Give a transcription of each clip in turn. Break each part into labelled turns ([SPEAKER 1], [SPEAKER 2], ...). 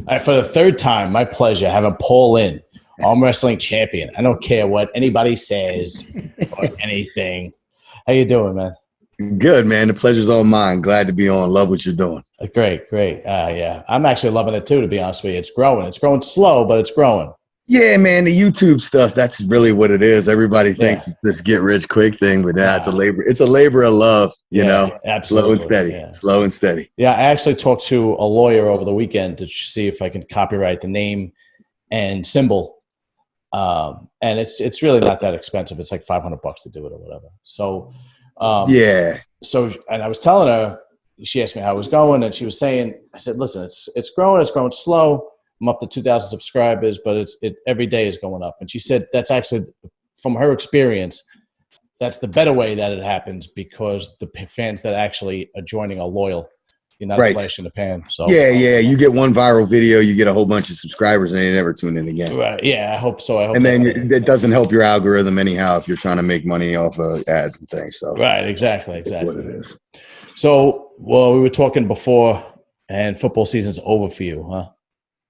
[SPEAKER 1] All right, for the third time, my pleasure having Paul Linn, arm wrestling champion. I don't care what anybody says or anything. How you doing, man?
[SPEAKER 2] Good, man. The pleasure's all mine. Glad to be on. Love what you're doing.
[SPEAKER 1] Great. Yeah, I'm actually loving it too. To be honest with you, it's growing. It's growing slow, but it's growing.
[SPEAKER 2] Yeah, man. The YouTube stuff, that's really what it is. Everybody thinks it's this get rich quick thing, but it's a labor. It's a labor of love, you know,
[SPEAKER 1] absolutely.
[SPEAKER 2] Slow and steady, slow and steady.
[SPEAKER 1] Yeah, I actually talked to a lawyer over the weekend to see if I can copyright the name and symbol. And it's really not that expensive. It's like $500 to do it or whatever. So, So, and I was telling her, she asked me how it was going, and she was saying, I said, listen, it's growing slow. I'm up to 2,000 subscribers, but it every day is going up. And she said that's actually, from her experience, that's the better way that it happens because the fans that actually are joining are loyal. You're not a flash in the pan. So
[SPEAKER 2] yeah. You get one viral video, you get a whole bunch of subscrirbers, and they never tune in again.
[SPEAKER 1] Right. Yeah, I hope so.
[SPEAKER 2] And then it doesn't help your algorithm anyhow if you're trying to make money off of ads and things. So
[SPEAKER 1] right, exactly.
[SPEAKER 2] What it is.
[SPEAKER 1] So, we were talking before, and football season's over for you, huh?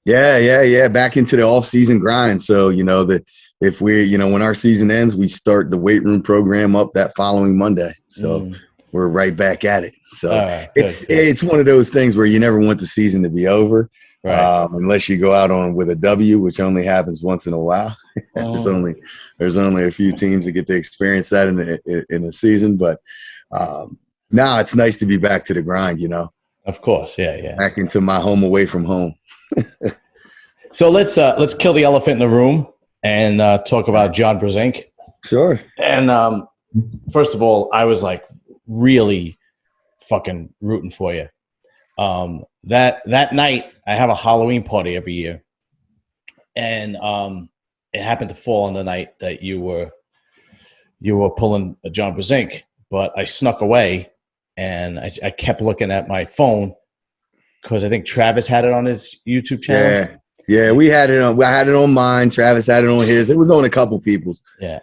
[SPEAKER 2] Yeah. Back into the off-season grind. So, if when our season ends, we start the weight room program up that following Monday. So we're right back at it. So it's one of those things where you never want the season to be over, unless you go out with a W, which only happens once in a while. There's only a few teams that get to experience that in a season. But now it's nice to be back to the grind,
[SPEAKER 1] Of course, yeah.
[SPEAKER 2] Back into my home away from home.
[SPEAKER 1] So let's kill the elephant in the room and talk about John Brzenk.
[SPEAKER 2] Sure.
[SPEAKER 1] And first of all, I was like really fucking rooting for you. That night, I have a Halloween party every year, and it happened to fall on the night that you were pulling a John Brzenk, but I snuck away, and I kept looking at my phone because I think Travis had it on his YouTube channel.
[SPEAKER 2] Yeah, we had it on. I had it on mine. Travis had it on his. It was on a couple people's.
[SPEAKER 1] Yeah.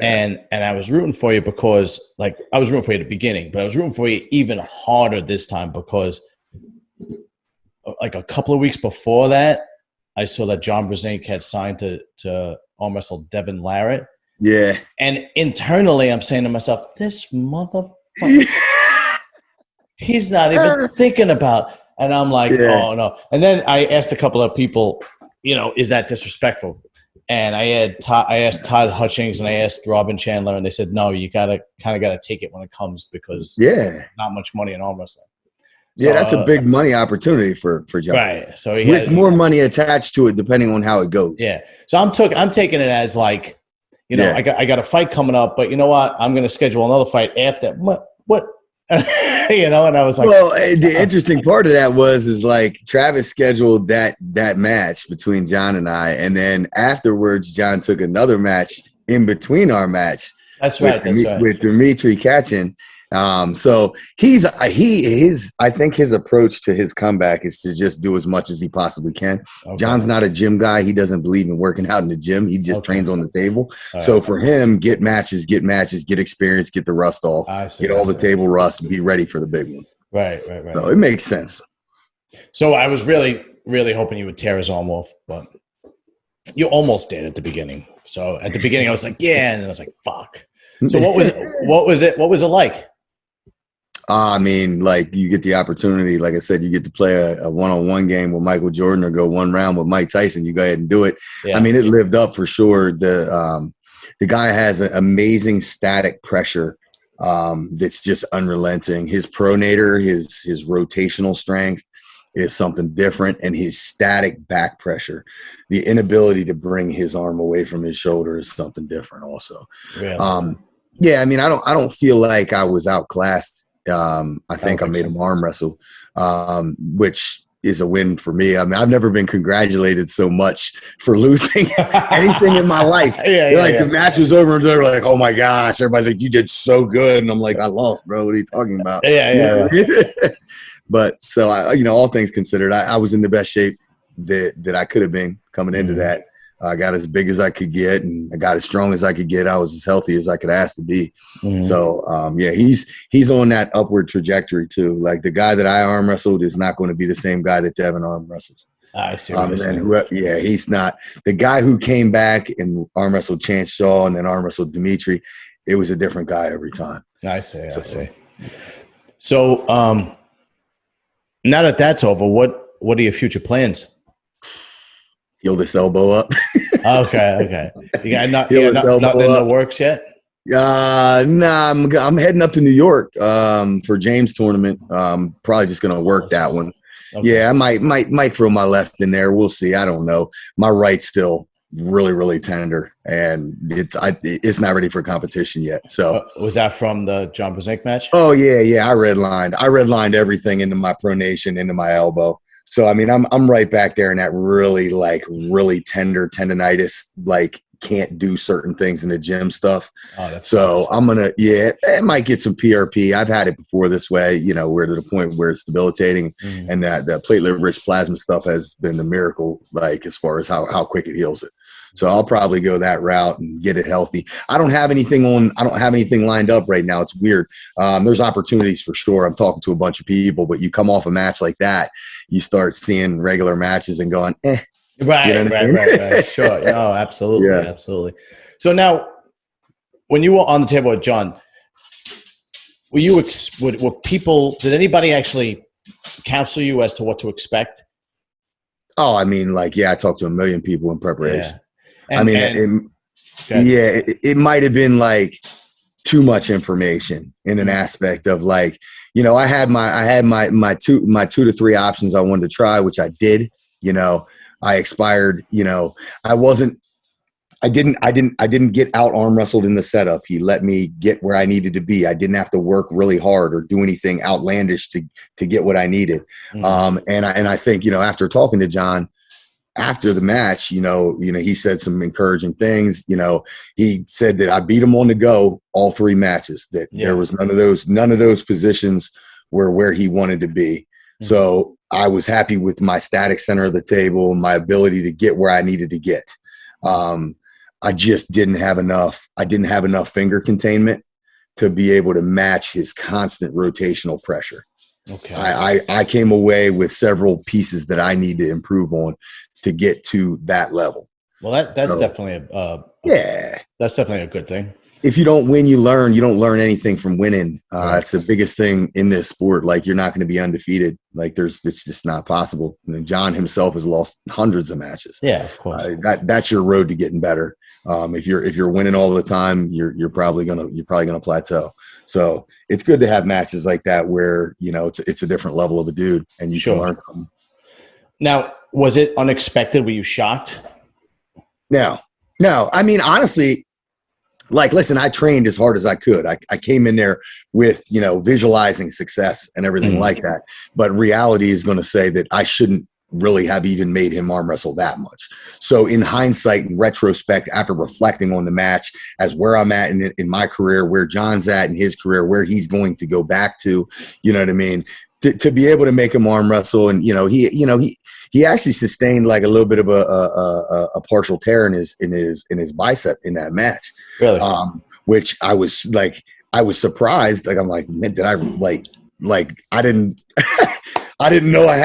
[SPEAKER 1] And I was rooting for you because, like, I was rooting for you at the beginning, but I was rooting for you even harder this time because, like, a couple of weeks before that, I saw that John Brzenk had signed to arm wrestle Devin Larratt.
[SPEAKER 2] Yeah.
[SPEAKER 1] And internally, I'm saying to myself, this motherfucker, he's not even thinking about. And I'm like, oh no. And then I asked a couple of people, is that disrespectful? And I asked Todd Hutchings and I asked Robin Chandler, and they said, no, you kind of gotta take it when it comes because not much money in arm wrestling. So,
[SPEAKER 2] that's a big money opportunity for John.
[SPEAKER 1] Right. So
[SPEAKER 2] with more money attached to it, depending on how it goes.
[SPEAKER 1] Yeah. So I'm taking it as like, I got a fight coming up, but you know what? I'm gonna schedule another fight after. What? And I was like,
[SPEAKER 2] well, the interesting part of that is like Travis scheduled that match between John and I, and then afterwards John took another match in between our match.
[SPEAKER 1] That's right.
[SPEAKER 2] With Dimitri Kachin. So I think his approach to his comeback is to just do as much as he possibly can. Okay. John's not a gym guy. He doesn't believe in working out in the gym. He just trains on the table. So for him, get matches, get experience, get the rust off, get all the table rust, be ready for the big ones.
[SPEAKER 1] Right.
[SPEAKER 2] So it makes sense.
[SPEAKER 1] So I was really, really hoping you would tear his arm off, but you almost did at the beginning. So at the beginning, I was like, yeah, and then I was like, fuck. So what was it like?
[SPEAKER 2] I mean, like you get the opportunity, like I said, you get to play a one-on-one game with Michael Jordan or go one round with Mike Tyson. You go ahead and do it. Yeah. I mean, it lived up for sure. The guy has an amazing static pressure that's just unrelenting. His pronator, his rotational strength is something different, and his static back pressure, the inability to bring his arm away from his shoulder is something different also. Really? I mean, I don't feel like I was outclassed. I think I made him arm wrestle, which is a win for me. I mean, I've never been congratulated so much for losing anything in my life. The match was over and they're like, oh my gosh. Everybody's like, you did so good. And I'm like, I lost, bro. What are you talking about? But so all things considered, I was in the best shape that I could have been coming into that. I got as big as I could get, and I got as strong as I could get. I was as healthy as I could ask to be. Mm-hmm. So, he's on that upward trajectory too. Like the guy that I arm wrestled is not going to be the same guy that Devin arm wrestles.
[SPEAKER 1] I see what you're
[SPEAKER 2] And then,
[SPEAKER 1] saying.
[SPEAKER 2] he's not the guy who came back and arm wrestled Chance Shaw and then arm wrestled Dimitri. It was a different guy every time.
[SPEAKER 1] I see. So, now that that's over, what are your future plans?
[SPEAKER 2] Heal this elbow up.
[SPEAKER 1] Okay. You got
[SPEAKER 2] Heal this elbow
[SPEAKER 1] nothing in the
[SPEAKER 2] up.
[SPEAKER 1] works yet?
[SPEAKER 2] Nah, I'm heading up to New York for James tournament. Probably just gonna work that one.
[SPEAKER 1] Okay.
[SPEAKER 2] Yeah, I might throw my left in there. We'll see. I don't know. My right's still really tender, and it's not ready for competition yet. So
[SPEAKER 1] was that from the John Brzenk match?
[SPEAKER 2] Oh yeah. I redlined everything into my pronation, into my elbow. So I mean, I'm right back there in that really tender tendonitis, like can't do certain things in the gym stuff.
[SPEAKER 1] Oh, that's
[SPEAKER 2] so
[SPEAKER 1] nice.
[SPEAKER 2] I'm gonna it might get some PRP. I've had it before this way, where to the point where it's debilitating, and that platelet rich plasma stuff has been a miracle, like as far as how quick it heals it. So I'll probably go that route and get it healthy. I don't have anything lined up right now. It's weird. There's opportunities for sure. I'm talking to a bunch of people, but you come off a match like that, you start seeing regular matches and going,
[SPEAKER 1] Right. Sure. No, absolutely. Absolutely. So now, when you were on the table with John, were people, did anybody actually counsel you as to what to expect?
[SPEAKER 2] Oh, I mean, I talked to a million people in preparation.
[SPEAKER 1] Yeah.
[SPEAKER 2] It might have been like too much information in an aspect of I had my 2 to 3 options I wanted to try, which I did. I expired. I didn't get out arm wrestled in the setup. He let me get where I needed to be. I didn't have to work really hard or do anything outlandish to get what I needed. And I think after talking to John after the match, he said some encouraging things. He said that I beat him on the go all 3 matches. That there was none of those positions were where he wanted to be. So I was happy with my static center of the table, my ability to get where I needed to get. I just didn't have enough. I didn't have enough finger containment to be able to match his constant rotational pressure.
[SPEAKER 1] Okay.
[SPEAKER 2] I came away with several pieces that I need to improve on to get to that level.
[SPEAKER 1] Well, that's definitely that's definitely a good thing.
[SPEAKER 2] If you don't win, you learn. You don't learn anything from winning. It's the biggest thing in this sport. You're not going to be undefeated. It's just not possible. John himself has lost hundreds of matches.
[SPEAKER 1] Yeah, of course.
[SPEAKER 2] That's your road to getting better. If you're winning all the time, you're probably gonna plateau. So it's good to have matches like that where it's a different level of a dude, and you can learn something.
[SPEAKER 1] Now, was it unexpected? Were you shocked?
[SPEAKER 2] No. I mean, honestly, listen, I trained as hard as I could. I came in there with, visualizing success and everything like that. But reality is going to say that I shouldn't really have even made him arm wrestle that much. So in hindsight and retrospect, after reflecting on the match as where I'm at in my career, where John's at in his career, where he's going to go back to, you know what I mean? To be able to make him arm wrestle, and he actually sustained a little bit of a partial tear in his bicep in that match.
[SPEAKER 1] Really?
[SPEAKER 2] Which I was surprised. I'm like, man, did I I didn't I didn't know I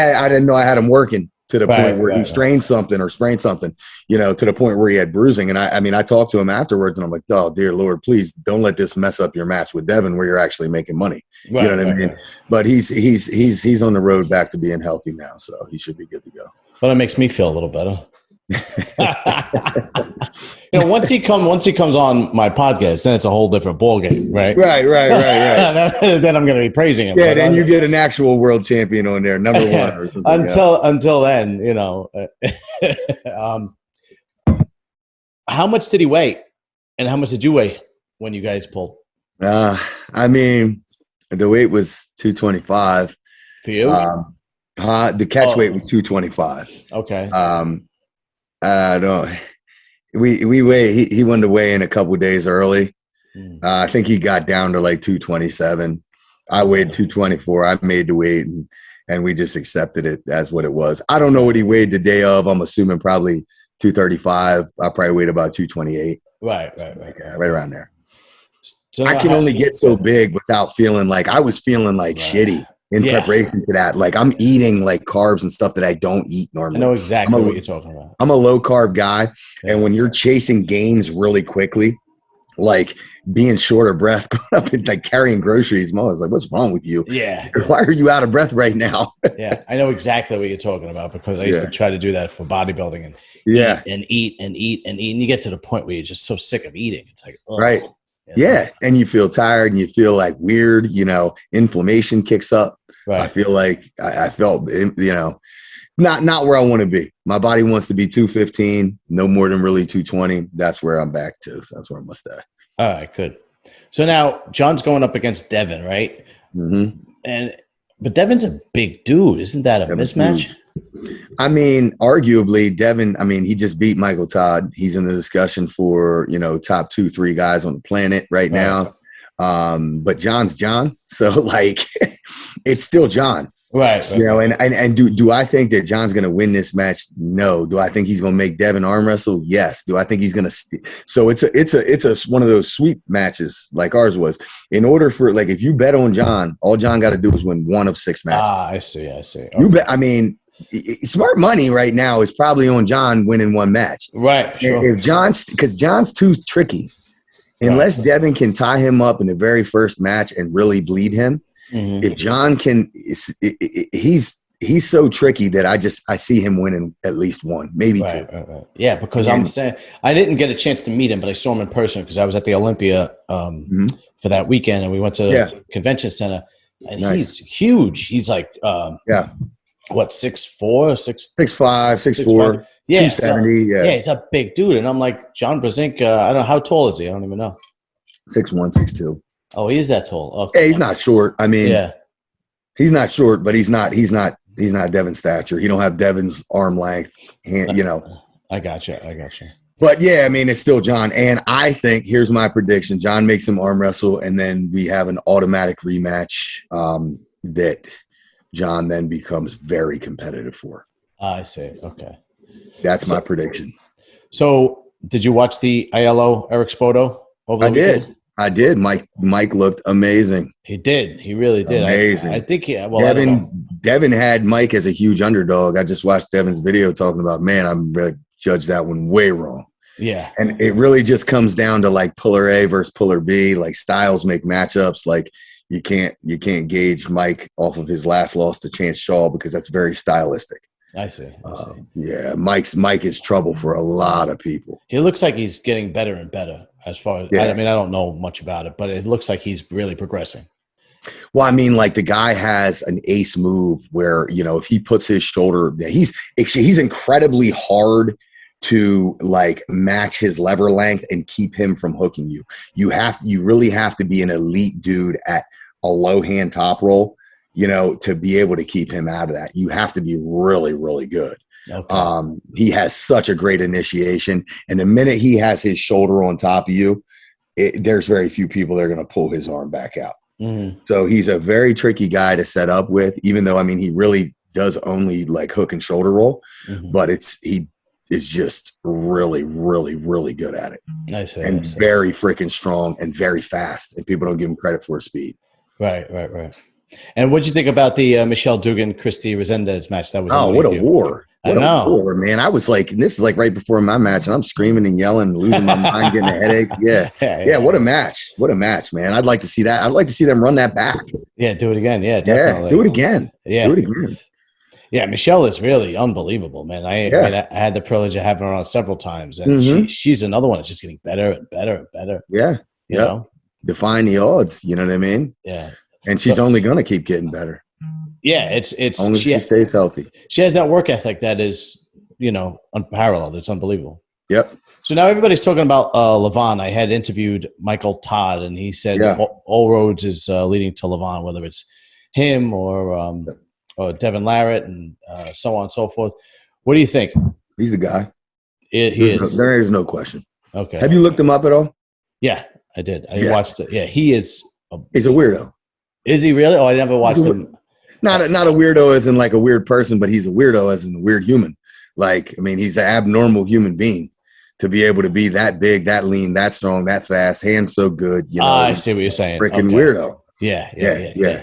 [SPEAKER 2] had him working to the point where he strained something or sprained something, to the point where he had bruising. And I talked to him afterwards, and I'm like, oh, dear Lord, please don't let this mess up your match with Devin where you're actually making money. You know what I mean? But he's on the road back to being healthy now, so he should be good to go.
[SPEAKER 1] Well, it makes me feel a little better. Once he comes on my podcast, then it's a whole different ballgame, right?
[SPEAKER 2] Right.
[SPEAKER 1] Then I'm going to be praising him.
[SPEAKER 2] Yeah, then you get an actual world champion on there, number 1 or something.
[SPEAKER 1] Until then, how much did he weigh, and how much did you weigh when you guys pulled?
[SPEAKER 2] I mean, the weight was 225
[SPEAKER 1] for you.
[SPEAKER 2] The catch weight was 225.
[SPEAKER 1] Okay.
[SPEAKER 2] We weigh. He wanted to weigh in a couple of days early. I think he got down to 227. I weighed 224. I made the weight, and we just accepted it as what it was. I don't know what he weighed the day of. I'm assuming probably 235. I probably weighed about 228.
[SPEAKER 1] Right.
[SPEAKER 2] Right around there.
[SPEAKER 1] So
[SPEAKER 2] I can only get so big without feeling I was feeling shitty. in preparation to that. Like I'm eating like carbs and stuff that I don't eat normally.
[SPEAKER 1] I know exactly what you're talking about.
[SPEAKER 2] I'm a low carb guy. And when you're chasing gains really quickly, like being short of breath, going up and like carrying groceries, Mo was like, what's wrong with you?
[SPEAKER 1] Yeah.
[SPEAKER 2] Why are you out of breath right now?
[SPEAKER 1] Yeah. I know exactly what you're talking about because I used to try to do that for bodybuilding and eat. And you get to the point where you're just so sick of eating. It's like, ugh.
[SPEAKER 2] Right. Yeah. And you feel tired and you feel like weird, inflammation kicks up. Right. I feel like I felt, not where I want to be. My body wants to be 215, no more than really 220. That's where I'm back to. So that's where I must stay.
[SPEAKER 1] All right, good. So now John's going up against Devin, right?
[SPEAKER 2] Mm-hmm.
[SPEAKER 1] But Devin's a big dude. Isn't that a mismatch?
[SPEAKER 2] I mean, arguably, Devin, he just beat Michael Todd. He's in the discussion for, top 2-3 guys on the planet right now. But John's John. So, like, it's still John.
[SPEAKER 1] Right.
[SPEAKER 2] And do I think that John's going to win this match? No. Do I think he's going to make Devin arm wrestle? Yes. Do I think he's going to? So it's a one of those sweep matches like ours was. In order for if you bet on John, all John got to do is win one of 6 matches.
[SPEAKER 1] I see. Okay.
[SPEAKER 2] You bet. Smart money right now is probably on John winning one match.
[SPEAKER 1] Right. Sure.
[SPEAKER 2] If because John's too tricky, unless Devin can tie him up in the very first match and really bleed him. Mm-hmm. If John can, he's so tricky that I see him winning at least one, maybe 2.
[SPEAKER 1] Right. Yeah, because I'm saying I didn't get a chance to meet him, but I saw him in person because I was at the Olympia for that weekend, and we went to the convention center. And he's huge. He's like, what, 6'4", 6'5",
[SPEAKER 2] 6'4", 270.
[SPEAKER 1] Yeah, he's a big dude, and I'm like, John Brzenk. I don't know, how tall is he? I don't even know.
[SPEAKER 2] 6'1", 6'2".
[SPEAKER 1] Oh, he is that tall. Okay.
[SPEAKER 2] Yeah, he's not short. He's not short, but he's not Devin's stature. He don't have Devin's arm length.
[SPEAKER 1] I gotcha.
[SPEAKER 2] But yeah, it's still John. And I think here's my prediction: John makes him arm wrestle, and then we have an automatic rematch that John then becomes very competitive for.
[SPEAKER 1] I see. Okay,
[SPEAKER 2] that's my prediction.
[SPEAKER 1] So, did you watch the ILO Eric Spoto over the weekend?
[SPEAKER 2] I did. Mike looked amazing.
[SPEAKER 1] He did. He really did.
[SPEAKER 2] Amazing.
[SPEAKER 1] I think
[SPEAKER 2] Devin had Mike as a huge underdog. I just watched Devin's video talking about, man, I'm going to judge that one way wrong.
[SPEAKER 1] Yeah.
[SPEAKER 2] And it really just comes down to like puller A versus puller B. Like styles make matchups. Like you can't gauge Mike off of his last loss to Chance Shaw because that's very stylistic.
[SPEAKER 1] I see.
[SPEAKER 2] Yeah, Mike is trouble for a lot of people.
[SPEAKER 1] He looks like he's getting better and better as far as I don't know much about it, but it looks like he's really progressing.
[SPEAKER 2] Well, like the guy has an ace move where, if he puts his shoulder, he's incredibly hard to like match his lever length and keep him from hooking you. You really have to be an elite dude at a low hand top roll, to be able to keep him out of that. You have to be really, really good. Okay. He has such a great initiation. And the minute he has his shoulder on top of you, there's very few people that are going to pull his arm back out. Mm-hmm. So he's a very tricky guy to set up with, even though, he really does only like hook and shoulder roll, but he is just really, really, really good at it. And very freaking strong and very fast. And people don't give him credit for his speed.
[SPEAKER 1] Right. And what'd you think about the Michelle Dugan, Christy Resendez match? That was
[SPEAKER 2] what a war. What a war, man. I was like, this is like right before my match, and I'm screaming and yelling, losing my mind, getting a headache. Yeah, what a match. What a match, man. I'd like to see that. I'd like to see them run that back.
[SPEAKER 1] Yeah, do it again. Yeah, definitely.
[SPEAKER 2] Yeah, do it again.
[SPEAKER 1] Yeah.
[SPEAKER 2] Do it again.
[SPEAKER 1] Yeah, Michelle is really unbelievable, man. I had the privilege of having her on several times, and she's another one that's just getting better and better and better.
[SPEAKER 2] Yeah,
[SPEAKER 1] you know?
[SPEAKER 2] Defying the odds, you know what I mean?
[SPEAKER 1] Yeah.
[SPEAKER 2] And she's only going to keep getting better.
[SPEAKER 1] Yeah, it's
[SPEAKER 2] only she stays healthy.
[SPEAKER 1] She has that work ethic that is, unparalleled. It's unbelievable.
[SPEAKER 2] Yep.
[SPEAKER 1] So now everybody's talking about Levon. I had interviewed Michael Todd, and he said all roads is leading to Levon, whether it's him or Devin Larratt and so on and so forth. What do you think?
[SPEAKER 2] He's the guy.
[SPEAKER 1] He is.
[SPEAKER 2] There is no question.
[SPEAKER 1] Okay.
[SPEAKER 2] Have you looked him up at all?
[SPEAKER 1] Yeah, I did. I watched it. Yeah, he is.
[SPEAKER 2] He's a weirdo.
[SPEAKER 1] Is he really? Oh, I never watched him.
[SPEAKER 2] Not a weirdo as in like a weird person, but he's a weirdo as in a weird human. Like, he's an abnormal human being to be able to be that big, that lean, that strong, that fast, hands so good.
[SPEAKER 1] I see what you're saying.
[SPEAKER 2] Freaking weirdo.
[SPEAKER 1] Yeah.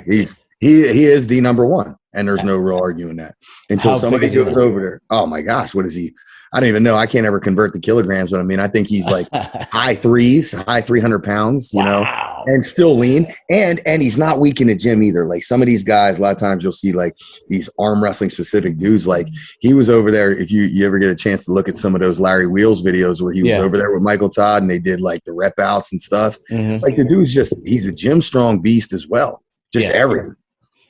[SPEAKER 2] He's He is the number one, and there's no real arguing that until
[SPEAKER 1] How big
[SPEAKER 2] somebody
[SPEAKER 1] is he
[SPEAKER 2] goes
[SPEAKER 1] now?
[SPEAKER 2] over there. Oh my gosh, what is he? I don't even know. I can't ever convert the kilograms, but I mean, I think he's like high 300 pounds,
[SPEAKER 1] Wow.
[SPEAKER 2] and still lean. And he's not weak in the gym either. Like some of these guys, a lot of times you'll see like these arm wrestling specific dudes. Like he was over there. If you ever get a chance to look at some of those Larry Wheels videos where he was over there with Michael Todd and they did like the rep outs and stuff. Like the dude's he's a gym strong beast as well. Just everything.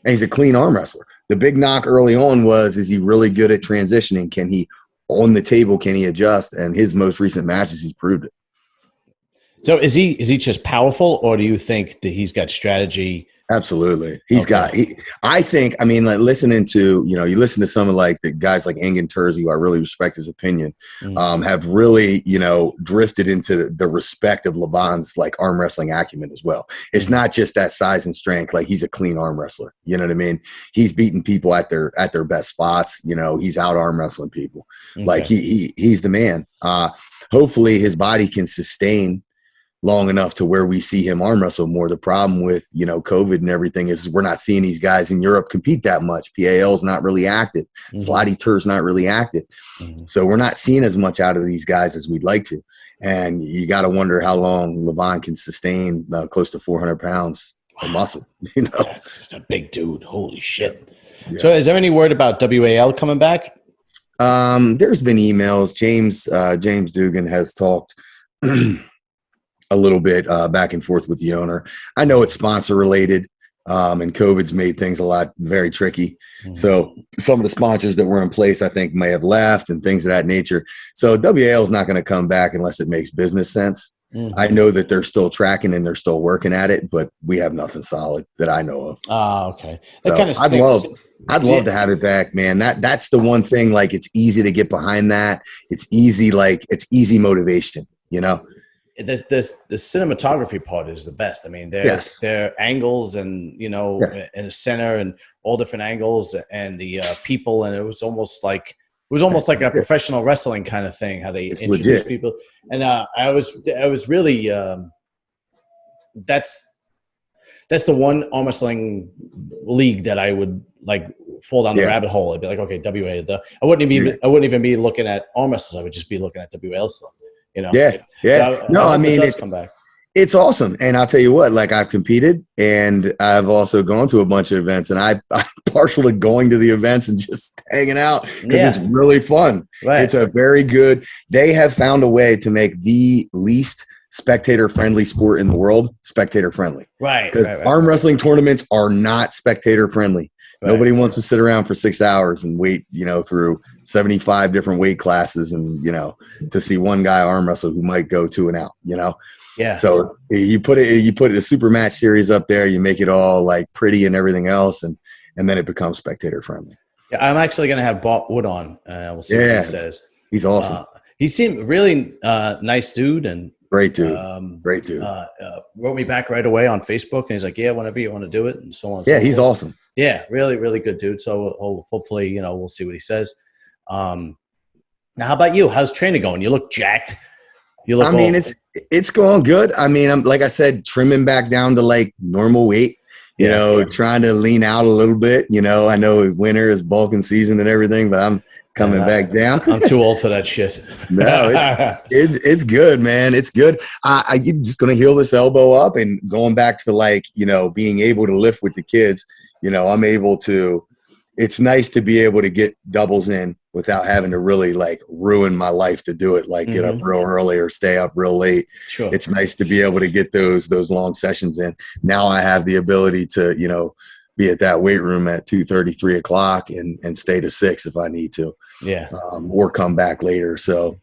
[SPEAKER 2] And he's a clean arm wrestler. The big knock early on is he really good at transitioning? Can he, on the table, can he adjust? And his most recent matches, he's proved it.
[SPEAKER 1] So is he just powerful, or do you think that he's got strategy?
[SPEAKER 2] Absolutely. I think, I mean, like listening to, you listen to some of like the guys like Engin Terzi, who I really respect his opinion, have really, drifted into the respect of Laban's like arm wrestling acumen as well. It's not just that size and strength. Like he's a clean arm wrestler. You know what I mean? He's beating people at their best spots. He's out arm wrestling people. Okay. Like he's the man. Hopefully his body can sustain long enough to where we see him arm wrestle more. The problem with, COVID and everything is we're not seeing these guys in Europe compete that much. PAL is not really active. Slotty Tur's not really active. So we're not seeing as much out of these guys as we'd like to. And you got to wonder how long Levon can sustain close to 400 pounds of muscle.
[SPEAKER 1] That's a big dude. Holy shit. Yeah. So is there any word about WAL coming back?
[SPEAKER 2] There's been emails. James Dugan has talked a little bit back and forth with the owner. I know it's sponsor related, and COVID's made things very tricky. So some of the sponsors that were in place, I think, may have left and things of that nature. So WAL is not going to come back unless it makes business sense. I know that they're still tracking and they're still working at it, but we have nothing solid that I know of.
[SPEAKER 1] Okay. That kind of stinks.
[SPEAKER 2] I'd love to have it back, man. That's the one thing. Like it's easy to get behind that. It's easy. Like it's easy motivation.
[SPEAKER 1] The cinematography part is the best. I mean, their angles and in the center and all different angles and the people, and it was almost like a professional wrestling kind of thing. How they introduce people, and I was really that's the one arm wrestling league that I would like fall down the rabbit hole. I'd be like, okay, WA. I wouldn't even be looking at arm wrestlers. I would just be looking at WL stuff.
[SPEAKER 2] It's awesome. And I'll tell you what, like I've competed and I've also gone to a bunch of events, and I'm partial to going to the events and just hanging out because it's really fun. Right. It's a very good, they have found a way to make the least spectator friendly sport in the world spectator friendly. Right. Because arm wrestling tournaments are not spectator friendly. Right. Nobody wants to sit around for 6 hours and wait, through 75 different weight classes and, to see one guy arm wrestle who might go 2 and out, Yeah. So you put the super match series up there, you make it all like pretty and everything else. And then it becomes spectator friendly.
[SPEAKER 1] Yeah. I'm actually going to have Bart Wood on. We'll see what he says.
[SPEAKER 2] He's awesome.
[SPEAKER 1] He seemed really nice dude and
[SPEAKER 2] great dude. Great dude.
[SPEAKER 1] Wrote me back right away on Facebook, and he's like, "Yeah, whenever you want to do it," and so on.
[SPEAKER 2] Yeah, he's awesome.
[SPEAKER 1] Yeah, really, really good dude. So hopefully, we'll see what he says. Now, how about you? How's training going? You look jacked. You look.
[SPEAKER 2] It's going good. I mean, I'm like I said, trimming back down to like normal weight. Trying to lean out a little bit. I know winter is bulking season and everything, but I'm coming back down.
[SPEAKER 1] I'm too old for that shit.
[SPEAKER 2] No, it's good, man. It's good. I'm just going to heal this elbow up and going back to like, being able to lift with the kids, I'm able to, it's nice to be able to get doubles in without having to really like ruin my life to do it. Like get up real early or stay up real late. Sure. It's nice to be able to get those long sessions in. Now I have the ability to, be at that weight room at 2:30, 3 o'clock and stay to 6 if I need to. Yeah. Or come back later. So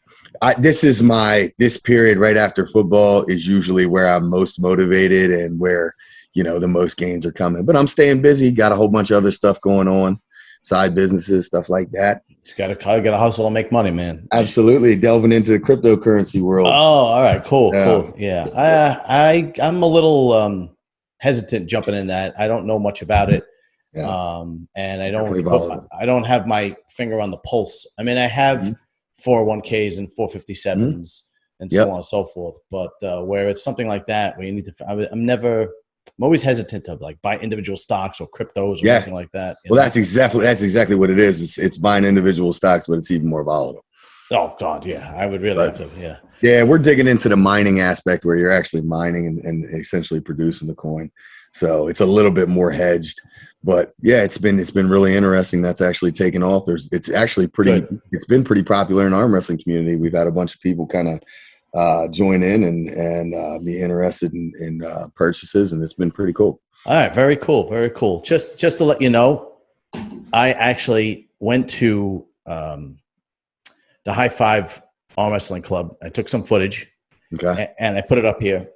[SPEAKER 2] this period right after football is usually where I'm most motivated and where, the most gains are coming, but I'm staying busy. Got a whole bunch of other stuff going on, side businesses, stuff like that.
[SPEAKER 1] You gotta hustle and make money, man.
[SPEAKER 2] Absolutely. Delving into the cryptocurrency world.
[SPEAKER 1] Oh, all right. Cool. Yeah. I'm a little, hesitant jumping in that. I don't know much about it. Yeah. And I don't have my finger on the pulse. I mean, I have 401ks and 457s and so on and so forth. But where it's something like that, where you need to, I'm never I'm always hesitant to like buy individual stocks or cryptos or anything like that.
[SPEAKER 2] Well, that's exactly what it is. It's buying individual stocks, but it's even more volatile.
[SPEAKER 1] Oh God, yeah. I would really have to, yeah.
[SPEAKER 2] Yeah, we're digging into the mining aspect where you're actually mining and essentially producing the coin. So it's a little bit more hedged. But yeah, it's been really interesting. That's actually taken off. It's been pretty popular in our arm wrestling community. We've had a bunch of people kind of join in and be interested in purchases, and it's been pretty cool.
[SPEAKER 1] All right, very cool, very cool. Just to let you know, I actually went to the High Five Arm Wrestling Club. I took some footage, and I put it up here.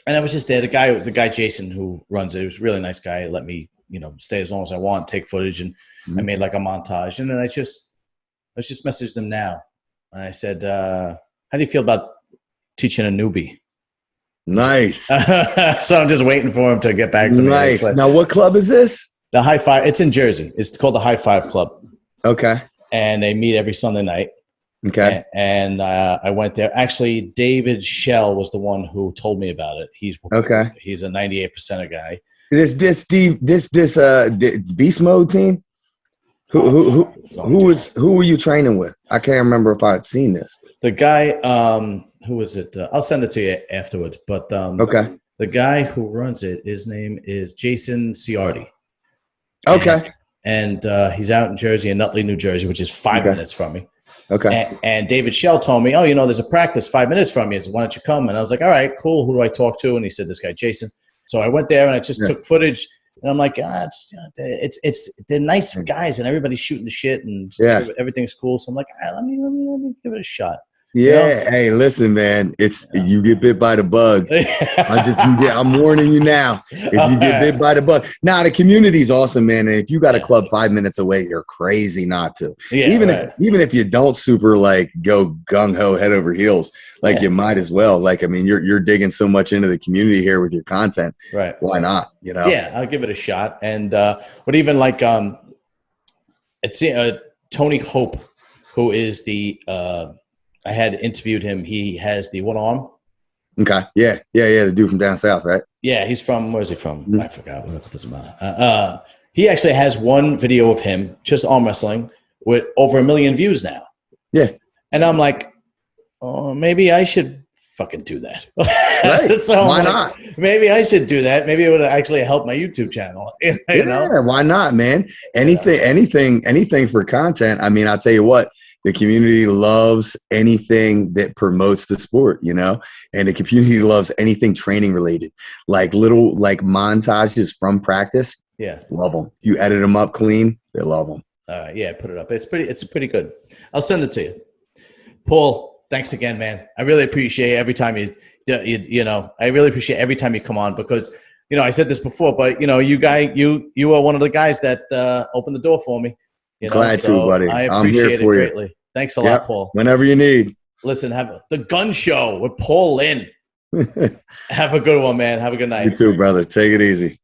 [SPEAKER 1] And I was just there. The guy Jason who runs it, he was a really nice guy. He let me, stay as long as I want, take footage, and I made like a montage. And then I just messaged him now, and I said, "How do you feel about teaching a newbie?"
[SPEAKER 2] Nice.
[SPEAKER 1] So I'm just waiting for him to get back to me.
[SPEAKER 2] Nice. Now, what club is this?
[SPEAKER 1] The High Five. It's in Jersey. It's called the High Five Club.
[SPEAKER 2] Okay.
[SPEAKER 1] And they meet every Sunday night.
[SPEAKER 2] Okay.
[SPEAKER 1] And I went there. Actually, David Shell was the one who told me about it. He's a 98% guy.
[SPEAKER 2] This beast mode team. Who were you training with? I can't remember if I had seen this.
[SPEAKER 1] The guy, who was it? I'll send it to you afterwards. But the guy who runs it, his name is Jason Ciardi.
[SPEAKER 2] Okay.
[SPEAKER 1] And he's out in Jersey, in Nutley, New Jersey, which is 5 minutes from me.
[SPEAKER 2] Okay.
[SPEAKER 1] And David Shell told me, there's a practice 5 minutes from you. So why don't you come? And I was like, all right, cool. Who do I talk to? And he said, this guy, Jason. So I went there and I just took footage. And I'm like, they're nice guys and everybody's shooting the shit and everything's cool. So I'm like, all right, let me give it a shot.
[SPEAKER 2] Yeah. Hey, listen, man. You get bit by the bug. I'm warning you now. If you get bit by the bug. Now, the community's awesome, man. And if you got a club 5 minutes away, you're crazy not to. Yeah, even if you don't super like go gung ho head over heels, like you might as well. Like, I mean, you're digging so much into the community here with your content.
[SPEAKER 1] Right.
[SPEAKER 2] Why not?
[SPEAKER 1] Yeah, I'll give it a shot. And but even like it's Tony Hope, who is the I had interviewed him. He has the one arm.
[SPEAKER 2] Okay. Yeah. The dude from down south, right?
[SPEAKER 1] Yeah, he's from, where's he from? I forgot. It doesn't matter. He actually has one video of him just arm wrestling with over 1 million views now.
[SPEAKER 2] Yeah.
[SPEAKER 1] And I'm like, oh, maybe I should fucking do that.
[SPEAKER 2] Right. So why not?
[SPEAKER 1] Maybe I should do that. Maybe it would actually help my YouTube channel. You know?
[SPEAKER 2] Why not, man? Anything for content. I mean, I'll tell you what. The community loves anything that promotes the sport, and the community loves anything training related, like little montages from practice.
[SPEAKER 1] Yeah,
[SPEAKER 2] love them. You edit them up clean, they love them.
[SPEAKER 1] Put it up. It's pretty good. I'll send it to you, Paul. Thanks again, man. I really appreciate every time I really appreciate every time you come on because I said this before, but you are one of the guys that opened the door for me.
[SPEAKER 2] Glad to, buddy.
[SPEAKER 1] I appreciate it greatly. Thanks a lot, Paul.
[SPEAKER 2] Whenever you need.
[SPEAKER 1] Listen, have the Gun Show with Paul Linn. Have a good one, man. Have a good night.
[SPEAKER 2] You too, brother. Take it easy.